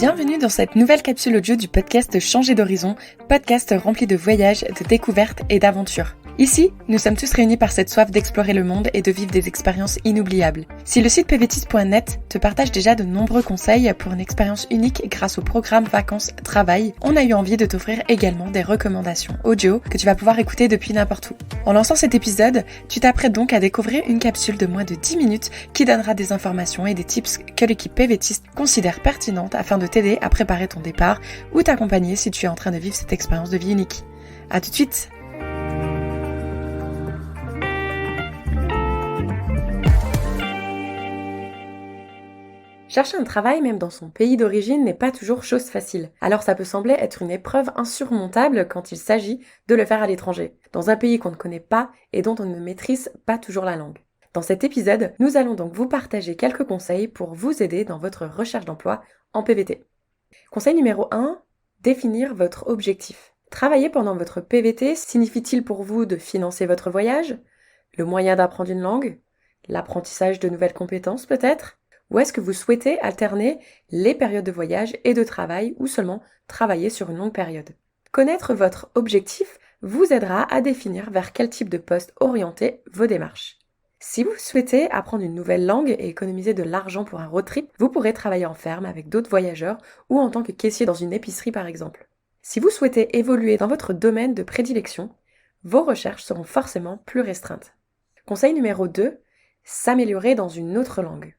Bienvenue dans cette nouvelle capsule audio du podcast Changer d'horizon, podcast rempli de voyages, de découvertes et d'aventures. Ici, nous sommes tous réunis par cette soif d'explorer le monde et de vivre des expériences inoubliables. Si le site pvtis.net te partage déjà de nombreux conseils pour une expérience unique grâce au programme Vacances-Travail, on a eu envie de t'offrir également des recommandations audio que tu vas pouvoir écouter depuis n'importe où. En lançant cet épisode, tu t'apprêtes donc à découvrir une capsule de moins de 10 minutes qui donnera des informations et des tips que l'équipe PVTiste considère pertinentes afin de t'aider à préparer ton départ ou t'accompagner si tu es en train de vivre cette expérience de vie unique. À tout de suite! Chercher un travail même dans son pays d'origine n'est pas toujours chose facile, alors ça peut sembler être une épreuve insurmontable quand il s'agit de le faire à l'étranger, dans un pays qu'on ne connaît pas et dont on ne maîtrise pas toujours la langue. Dans cet épisode, nous allons donc vous partager quelques conseils pour vous aider dans votre recherche d'emploi en PVT. Conseil numéro 1, définir votre objectif. Travailler pendant votre PVT signifie-t-il pour vous de financer votre voyage, le moyen d'apprendre une langue, l'apprentissage de nouvelles compétences peut-être ? Ou est-ce que vous souhaitez alterner les périodes de voyage et de travail ou seulement travailler sur une longue période ? Connaître votre objectif vous aidera à définir vers quel type de poste orienter vos démarches. Si vous souhaitez apprendre une nouvelle langue et économiser de l'argent pour un road trip, vous pourrez travailler en ferme avec d'autres voyageurs ou en tant que caissier dans une épicerie par exemple. Si vous souhaitez évoluer dans votre domaine de prédilection, vos recherches seront forcément plus restreintes. Conseil numéro 2, s'améliorer dans une autre langue.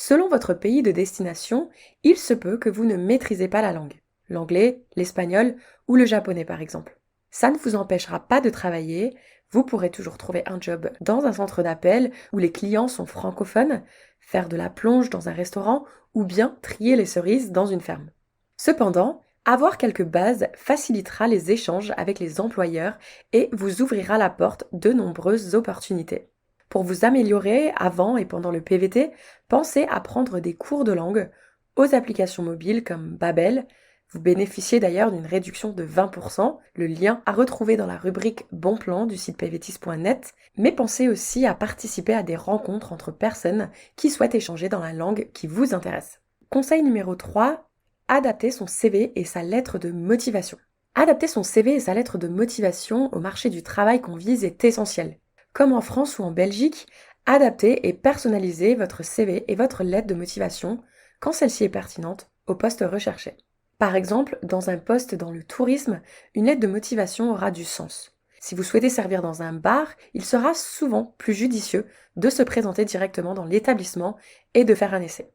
Selon votre pays de destination, il se peut que vous ne maîtrisez pas la langue, l'anglais, l'espagnol ou le japonais par exemple. Ça ne vous empêchera pas de travailler, vous pourrez toujours trouver un job dans un centre d'appel où les clients sont francophones, faire de la plonge dans un restaurant ou bien trier les cerises dans une ferme. Cependant, avoir quelques bases facilitera les échanges avec les employeurs et vous ouvrira la porte de nombreuses opportunités. Pour vous améliorer avant et pendant le PVT, pensez à prendre des cours de langue aux applications mobiles comme Babbel. Vous bénéficiez d'ailleurs d'une réduction de 20%, le lien à retrouver dans la rubrique Bon plan du site pvtis.net, mais pensez aussi à participer à des rencontres entre personnes qui souhaitent échanger dans la langue qui vous intéresse. Conseil numéro 3, adapter son CV et sa lettre de motivation. Adapter son CV et sa lettre de motivation au marché du travail qu'on vise est essentiel. Comme en France ou en Belgique, adaptez et personnalisez votre CV et votre lettre de motivation quand celle-ci est pertinente au poste recherché. Par exemple, dans un poste dans le tourisme, une lettre de motivation aura du sens. Si vous souhaitez servir dans un bar, il sera souvent plus judicieux de se présenter directement dans l'établissement et de faire un essai.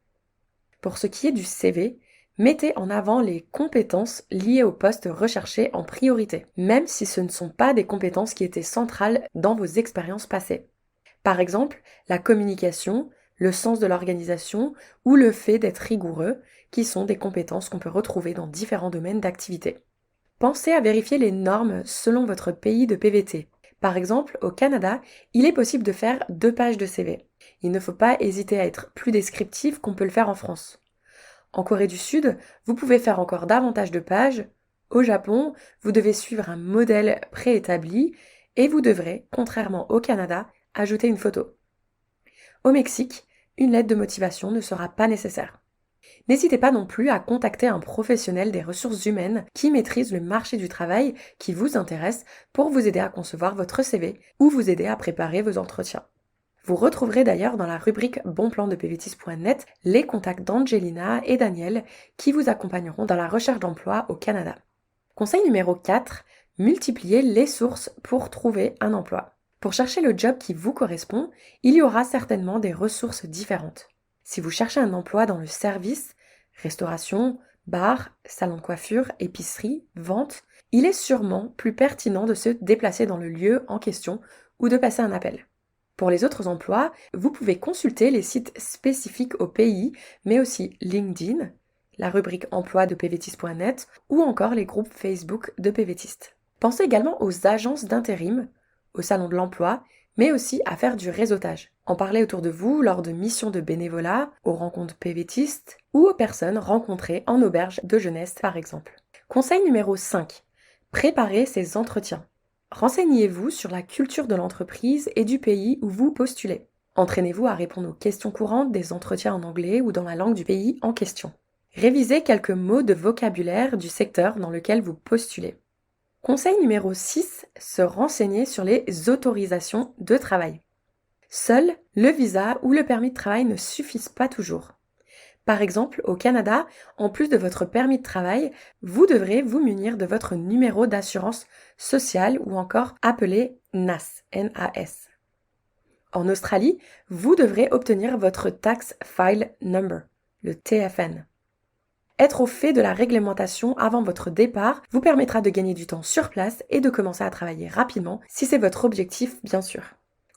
Pour ce qui est du CV, mettez en avant les compétences liées au poste recherché en priorité, même si ce ne sont pas des compétences qui étaient centrales dans vos expériences passées. Par exemple, la communication, le sens de l'organisation ou le fait d'être rigoureux, qui sont des compétences qu'on peut retrouver dans différents domaines d'activité. Pensez à vérifier les normes selon votre pays de PVT. Par exemple, au Canada, il est possible de faire 2 pages de CV. Il ne faut pas hésiter à être plus descriptif qu'on peut le faire en France. En Corée du Sud, vous pouvez faire encore davantage de pages. Au Japon, vous devez suivre un modèle préétabli et vous devrez, contrairement au Canada, ajouter une photo. Au Mexique, une lettre de motivation ne sera pas nécessaire. N'hésitez pas non plus à contacter un professionnel des ressources humaines qui maîtrise le marché du travail qui vous intéresse pour vous aider à concevoir votre CV ou vous aider à préparer vos entretiens. Vous retrouverez d'ailleurs dans la rubrique Bon plan de pvtis.net les contacts d'Angelina et Daniel qui vous accompagneront dans la recherche d'emploi au Canada. Conseil numéro 4, multipliez les sources pour trouver un emploi. Pour chercher le job qui vous correspond, il y aura certainement des ressources différentes. Si vous cherchez un emploi dans le service, restauration, bar, salon de coiffure, épicerie, vente, il est sûrement plus pertinent de se déplacer dans le lieu en question ou de passer un appel. Pour les autres emplois, vous pouvez consulter les sites spécifiques au pays, mais aussi LinkedIn, la rubrique emploi de pvtis.net ou encore les groupes Facebook de PVTistes. Pensez également aux agences d'intérim, au salon de l'emploi, mais aussi à faire du réseautage. En parler autour de vous lors de missions de bénévolat, aux rencontres PVTistes ou aux personnes rencontrées en auberge de jeunesse par exemple. Conseil numéro 5. Préparez ces entretiens. Renseignez-vous sur la culture de l'entreprise et du pays où vous postulez. Entraînez-vous à répondre aux questions courantes des entretiens en anglais ou dans la langue du pays en question. Révisez quelques mots de vocabulaire du secteur dans lequel vous postulez. Conseil numéro 6, se renseigner sur les autorisations de travail. Seul le visa ou le permis de travail ne suffisent pas toujours. Par exemple, au Canada, en plus de votre permis de travail, vous devrez vous munir de votre numéro d'assurance sociale ou encore appelé NAS, N-A-S. En Australie, vous devrez obtenir votre Tax File Number, le TFN. Être au fait de la réglementation avant votre départ vous permettra de gagner du temps sur place et de commencer à travailler rapidement si c'est votre objectif, bien sûr.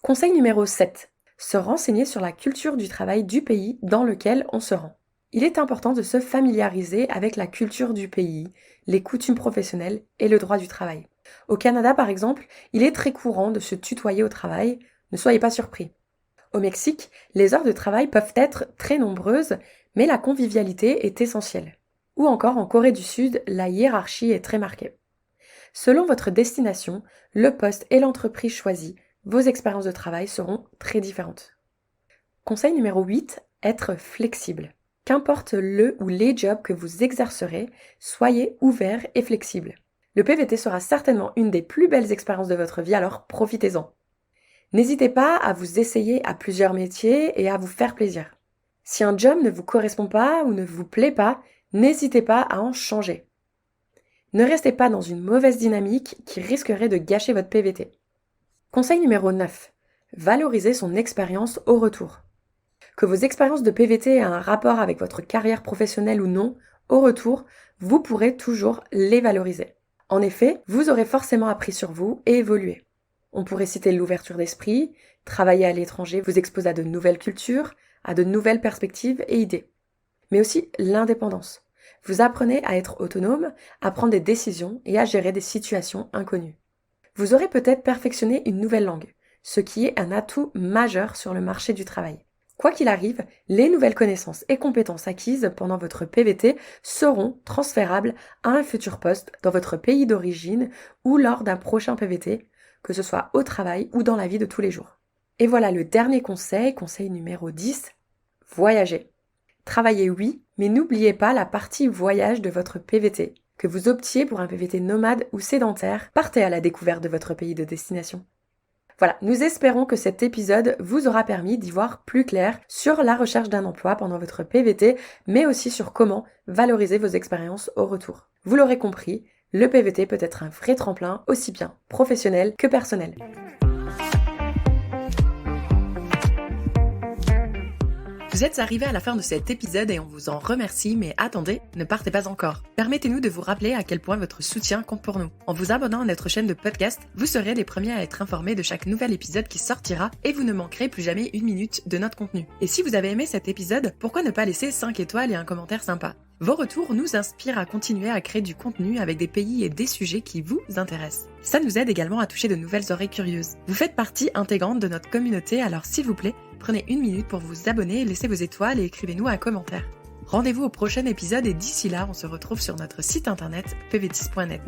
Conseil numéro 7. Se renseigner sur la culture du travail du pays dans lequel on se rend. Il est important de se familiariser avec la culture du pays, les coutumes professionnelles et le droit du travail. Au Canada, par exemple, il est très courant de se tutoyer au travail, ne soyez pas surpris. Au Mexique, les heures de travail peuvent être très nombreuses, mais la convivialité est essentielle. Ou encore en Corée du Sud, la hiérarchie est très marquée. Selon votre destination, le poste et l'entreprise choisie, vos expériences de travail seront très différentes. Conseil numéro 8, être flexible. Qu'importe le ou les jobs que vous exercerez, soyez ouvert et flexible. Le PVT sera certainement une des plus belles expériences de votre vie, alors profitez-en. N'hésitez pas à vous essayer à plusieurs métiers et à vous faire plaisir. Si un job ne vous correspond pas ou ne vous plaît pas, n'hésitez pas à en changer. Ne restez pas dans une mauvaise dynamique qui risquerait de gâcher votre PVT. Conseil numéro 9. Valorisez son expérience au retour. Que vos expériences de PVT aient un rapport avec votre carrière professionnelle ou non, au retour, vous pourrez toujours les valoriser. En effet, vous aurez forcément appris sur vous et évolué. On pourrait citer l'ouverture d'esprit, travailler à l'étranger vous expose à de nouvelles cultures, à de nouvelles perspectives et idées. Mais aussi l'indépendance. Vous apprenez à être autonome, à prendre des décisions et à gérer des situations inconnues. Vous aurez peut-être perfectionné une nouvelle langue, ce qui est un atout majeur sur le marché du travail. Quoi qu'il arrive, les nouvelles connaissances et compétences acquises pendant votre PVT seront transférables à un futur poste dans votre pays d'origine ou lors d'un prochain PVT, que ce soit au travail ou dans la vie de tous les jours. Et voilà le dernier conseil, conseil numéro 10, voyager. Travaillez oui, mais n'oubliez pas la partie voyage de votre PVT. Que vous optiez pour un PVT nomade ou sédentaire, partez à la découverte de votre pays de destination. Voilà, nous espérons que cet épisode vous aura permis d'y voir plus clair sur la recherche d'un emploi pendant votre PVT, mais aussi sur comment valoriser vos expériences au retour. Vous l'aurez compris, le PVT peut être un vrai tremplin aussi bien professionnel que personnel. Vous êtes arrivés à la fin de cet épisode et on vous en remercie, mais attendez, ne partez pas encore. Permettez-nous de vous rappeler à quel point votre soutien compte pour nous. En vous abonnant à notre chaîne de podcast, vous serez les premiers à être informés de chaque nouvel épisode qui sortira et vous ne manquerez plus jamais une minute de notre contenu. Et si vous avez aimé cet épisode, pourquoi ne pas laisser 5 étoiles et un commentaire sympa ? Vos retours nous inspirent à continuer à créer du contenu avec des pays et des sujets qui vous intéressent. Ça nous aide également à toucher de nouvelles oreilles curieuses. Vous faites partie intégrante de notre communauté, alors s'il vous plaît, prenez une minute pour vous abonner, laissez vos étoiles et écrivez-nous un commentaire. Rendez-vous au prochain épisode et d'ici là, on se retrouve sur notre site internet pvtis.net.